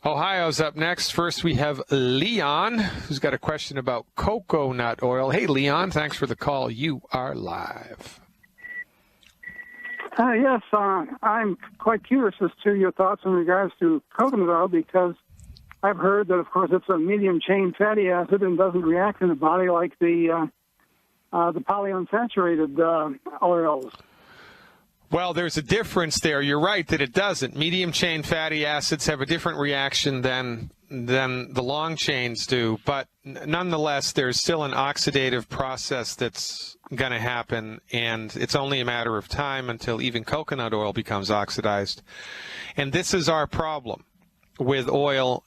Ohio's up next. First, we have Leon, who's got a question about coconut oil. Hey, Leon, thanks for the call. You are live. Yes, I'm quite curious as to your thoughts in regards to coconut oil, because I've heard that, of course, it's a medium-chain fatty acid and doesn't react in the body like the polyunsaturated oils. Well, there's a difference there. You're right that it doesn't. Medium-chain fatty acids have a different reaction than the long chains do, but nonetheless, there's still an oxidative process that's going to happen, and it's only a matter of time until even coconut oil becomes oxidized. And this is our problem with oil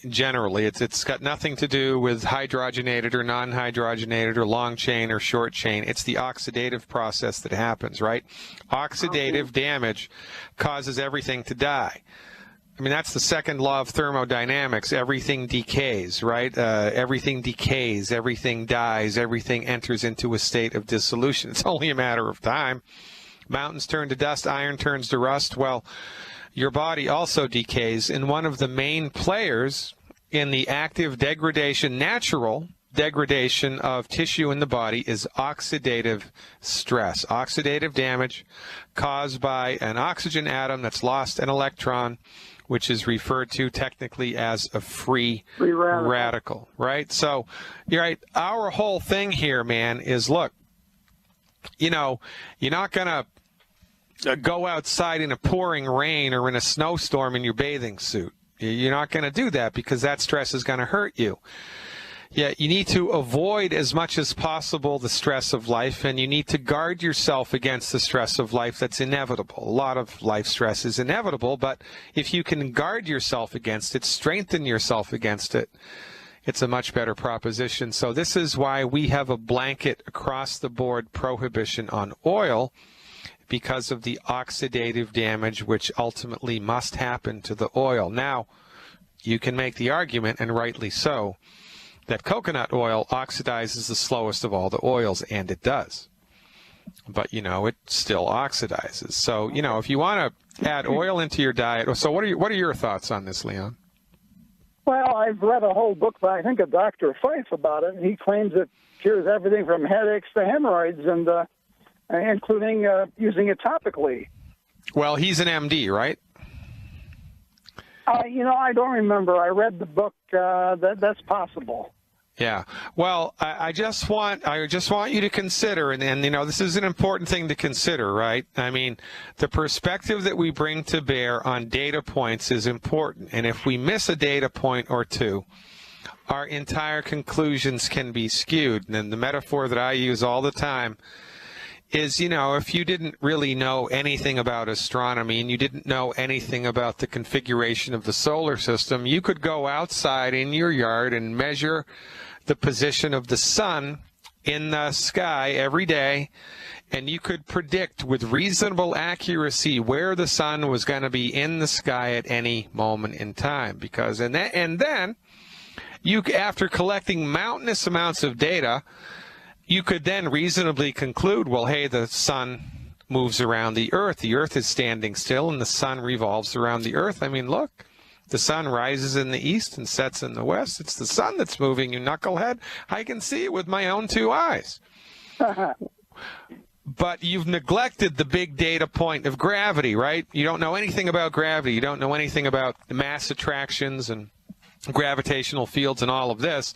generally. It's got nothing to do with hydrogenated or non-hydrogenated or long chain or short chain. It's the oxidative process that happens, right? Oxidative damage causes everything to die. I mean, that's the second law of thermodynamics. Everything decays, right? Everything decays, everything dies, everything enters into a state of dissolution. It's only a matter of time. Mountains turn to dust, iron turns to rust. Well, your body also decays, and one of the main players in the active degradation, natural degradation of tissue in the body is oxidative stress. Oxidative damage caused by an oxygen atom that's lost an electron, which is referred to technically as a free radical, right? So, you're right. Our whole thing here, man, is look, you know, you're not going to go outside in a pouring rain or in a snowstorm in your bathing suit. You're not going to do that because that stress is going to hurt you. Yeah, you need to avoid as much as possible the stress of life, and you need to guard yourself against the stress of life that's inevitable. A lot of life stress is inevitable, but if you can guard yourself against it, strengthen yourself against it, it's a much better proposition. So this is why we have a blanket across-the-board prohibition on oil, because of the oxidative damage which ultimately must happen to the oil. Now, you can make the argument, and rightly so, that coconut oil oxidizes the slowest of all the oils, and it does. But, you know, it still oxidizes. So, you know, if you want to add oil into your diet, so what are your thoughts on this, Leon? Well, I've read a whole book by, I think, a Dr. Fife about it, and he claims it cures everything from headaches to hemorrhoids, and including using it topically. Well, he's an MD, right? You know, I don't remember. I read the book. That's possible. Yeah. Well, I just want you to consider, and you know, this is an important thing to consider, right? I mean, the perspective that we bring to bear on data points is important, and if we miss a data point or two, our entire conclusions can be skewed. And the metaphor that I use all the time is, you know, if you didn't really know anything about astronomy and you didn't know anything about the configuration of the solar system, you could go outside in your yard and measure the position of the sun in the sky every day, and you could predict with reasonable accuracy where the sun was going to be in the sky at any moment in time. Because and then you, after collecting mountainous amounts of data, you could then reasonably conclude, well, hey, the sun moves around the earth is standing still, and the sun revolves around the earth. I mean, look, the sun rises in the east and sets in the west. It's the sun that's moving, you knucklehead. I can see it with my own two eyes. But you've neglected the big data point of gravity, right? You don't know anything about gravity. You don't know anything about mass attractions and gravitational fields and all of this.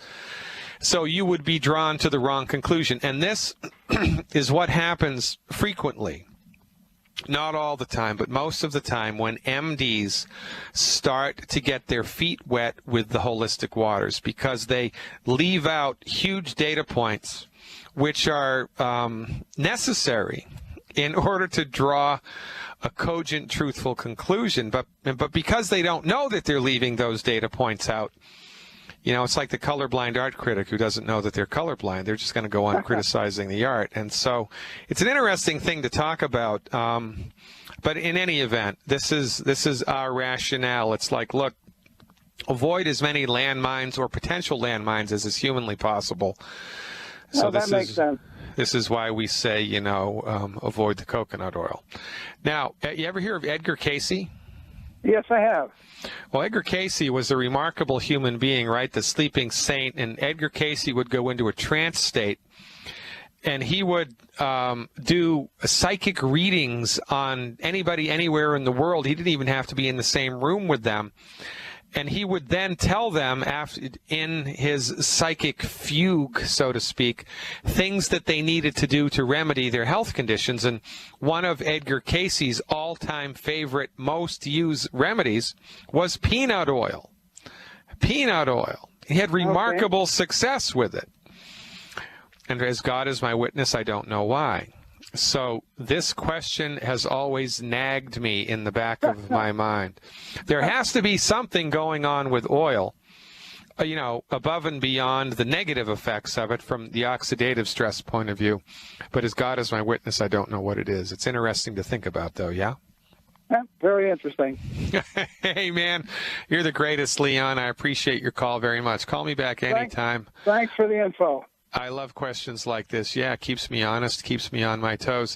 So you would be drawn to the wrong conclusion. And this is what happens frequently. Not all the time, but most of the time, when MDs start to get their feet wet with the holistic waters, because they leave out huge data points which are necessary in order to draw a cogent, truthful conclusion. But because they don't know that they're leaving those data points out, you know, it's like the colorblind art critic who doesn't know that they're colorblind. They're just going to go on criticizing the art. And so it's an interesting thing to talk about. But in any event, this is our rationale. It's like, look, avoid as many landmines or potential landmines as is humanly possible. So that makes sense. This is why we say, you know, avoid the coconut oil. Now, you ever hear of Edgar Cayce? Yes, I have. Well, Edgar Cayce was a remarkable human being, right? The sleeping saint. And Edgar Cayce would go into a trance state, and he would do psychic readings on anybody anywhere in the world. He didn't even have to be in the same room with them. And he would then tell them, in his psychic fugue, so to speak, things that they needed to do to remedy their health conditions. And one of Edgar Cayce's all-time favorite, most used remedies was peanut oil. Peanut oil. He had remarkable success with it. And as God is my witness, I don't know why. So this question has always nagged me in the back of my mind. There has to be something going on with oil, above and beyond the negative effects of it from the oxidative stress point of view. But as God is my witness, I don't know what it is. It's interesting to think about, though, yeah? Yeah, very interesting. Hey, man, you're the greatest, Leon. I appreciate your call very much. Call me back anytime. Thanks for the info. I love questions like this. Yeah, it keeps me honest, keeps me on my toes.